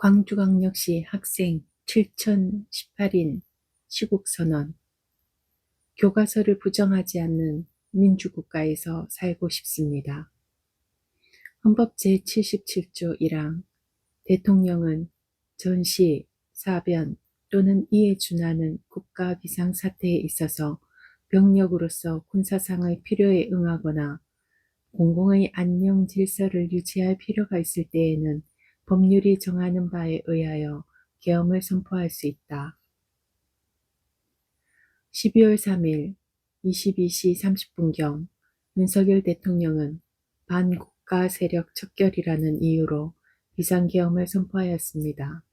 광주광역시 학생 7018인 시국선언. 교과서를 부정하지 않는 민주국가에서 살고 싶습니다. 헌법 제77조 1항 대통령은 전시, 사변 또는 이에 준하는 국가 비상사태에 있어서 병력으로서 군사상의 필요에 응하거나 공공의 안녕 질서를 유지할 필요가 있을 때에는 법률이 정하는 바에 의하여 계엄을 선포할 수 있다. 12월 3일 22시 30분경 윤석열 대통령은 반국가 세력 척결이라는 이유로 비상계엄을 선포하였습니다.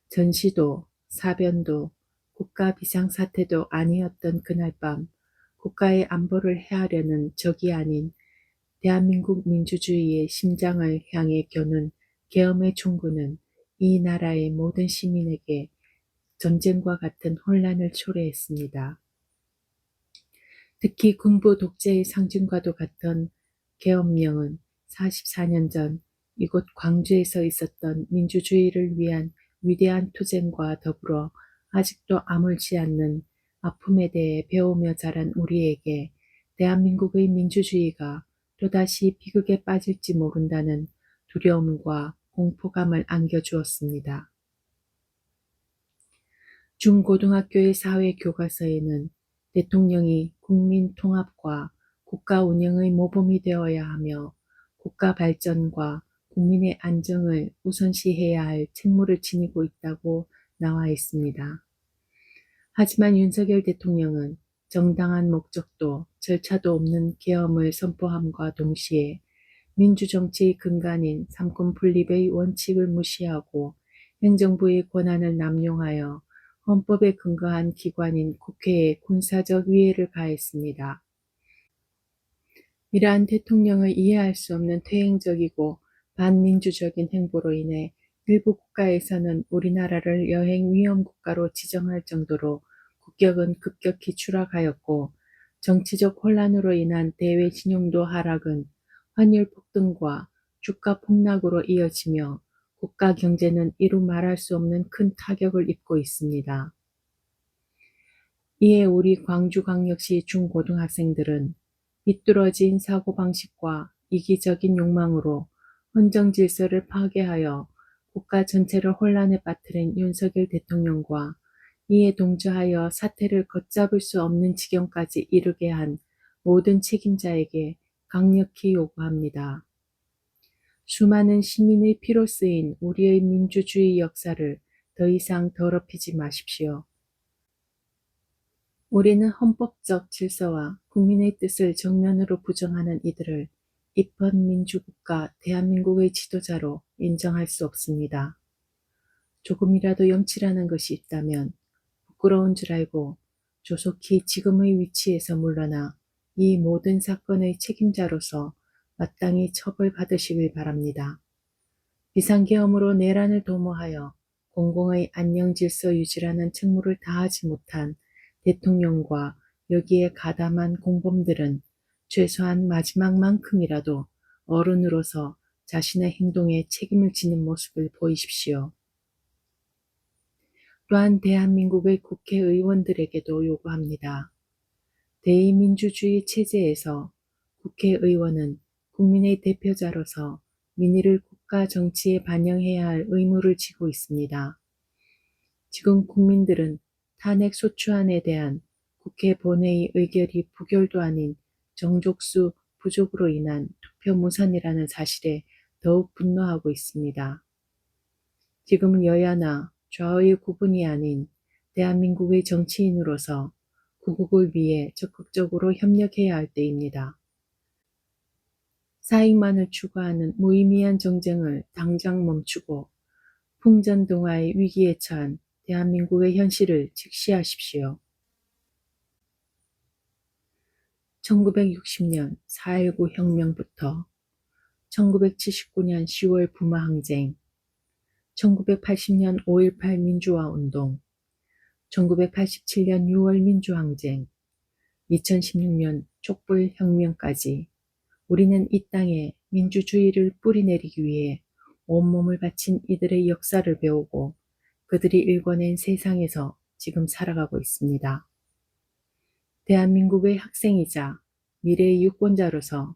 전시도 사변도 국가 비상사태도 아니었던 그날 밤 국가의 안보를 해하려는 적이 아닌 대한민국 민주주의의 심장을 향해 겨눈 계엄의 총구는 이 나라의 모든 시민에게 전쟁과 같은 혼란을 초래했습니다. 특히 군부 독재의 상징과도 같던 계엄령은 44년 전 이곳 광주에서 있었던 민주주의를 위한 위대한 투쟁과 더불어 아직도 아물지 않는 아픔에 대해 배우며 자란 우리에게 대한민국의 민주주의가 또다시 비극에 빠질지 모른다는 두려움과 공포감을 안겨주었습니다. 중고등학교의 사회교과서에는 대통령이 국민 통합과 국가 운영의 모범이 되어야 하며 국가 발전과 국민의 안정을 우선시해야 할 책무를 지니고 있다고 나와 있습니다. 하지만 윤석열 대통령은 정당한 목적도 절차도 없는 계엄을 선포함과 동시에 민주정치의 근간인 삼권 분립의 원칙을 무시하고 행정부의 권한을 남용하여 헌법에 근거한 기관인 국회에 군사적 위해를 가했습니다. 이러한 대통령을 이해할 수 없는 퇴행적이고 반민주적인 행보로 인해 일부 국가에서는 우리나라를 여행 위험 국가로 지정할 정도로 국격은 급격히 추락하였고 정치적 혼란으로 인한 대외 신용도 하락은 환율 폭등과 주가 폭락으로 이어지며 국가 경제는 이루 말할 수 없는 큰 타격을 입고 있습니다. 이에 우리 광주광역시 중고등학생들은 비뚤어진 사고방식과 이기적인 욕망으로 헌정질서를 파괴하여 국가 전체를 혼란에 빠뜨린 윤석열 대통령과 이에 동조하여 사태를 걷잡을 수 없는 지경까지 이르게 한 모든 책임자에게 강력히 요구합니다. 수많은 시민의 피로 쓰인 우리의 민주주의 역사를 더 이상 더럽히지 마십시오. 우리는 헌법적 질서와 국민의 뜻을 정면으로 부정하는 이들을 입헌민주국가 대한민국의 지도자로 인정할 수 없습니다. 조금이라도 염치라는 것이 있다면 부끄러운 줄 알고 조속히 지금의 위치에서 물러나 이 모든 사건의 책임자로서 마땅히 처벌받으시길 바랍니다. 비상계엄으로 내란을 도모하여 공공의 안녕질서 유지라는 책무를 다하지 못한 대통령과 여기에 가담한 공범들은 최소한 마지막만큼이라도 어른으로서 자신의 행동에 책임을 지는 모습을 보이십시오. 또한 대한민국의 국회의원들에게도 요구합니다. 대의민주주의 체제에서 국회의원은 국민의 대표자로서 민의를 국가 정치에 반영해야 할 의무를 지고 있습니다. 지금 국민들은 탄핵 소추안에 대한 국회 본회의 의결이 부결도 아닌 정족수 부족으로 인한 투표 무산이라는 사실에 더욱 분노하고 있습니다. 지금은 여야나 좌우의 구분이 아닌 대한민국의 정치인으로서 구국을 위해 적극적으로 협력해야 할 때입니다. 사익만을 추구하는 무의미한 정쟁을 당장 멈추고 풍전등화의 위기에 처한 대한민국의 현실을 직시하십시오. 1960년 4.19 혁명부터 1979년 10월 부마항쟁, 1980년 5.18 민주화운동, 1987년 6월 민주항쟁, 2016년 촛불혁명까지 우리는 이 땅에 민주주의를 뿌리내리기 위해 온몸을 바친 이들의 역사를 배우고 그들이 일궈낸 세상에서 지금 살아가고 있습니다. 대한민국의 학생이자 미래의 유권자로서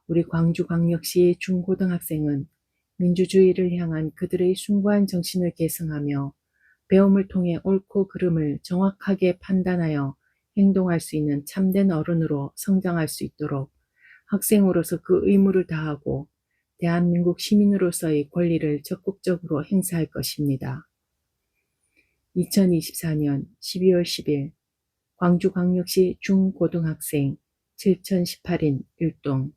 우리 광주광역시의 중고등학생은 민주주의를 향한 그들의 숭고한 정신을 계승하며 배움을 통해 옳고 그름을 정확하게 판단하여 행동할 수 있는 참된 어른으로 성장할 수 있도록 학생으로서 그 의무를 다하고 대한민국 시민으로서의 권리를 적극적으로 행사할 것입니다. 2024년 12월 10일 광주광역시 중고등학생 7018인 1동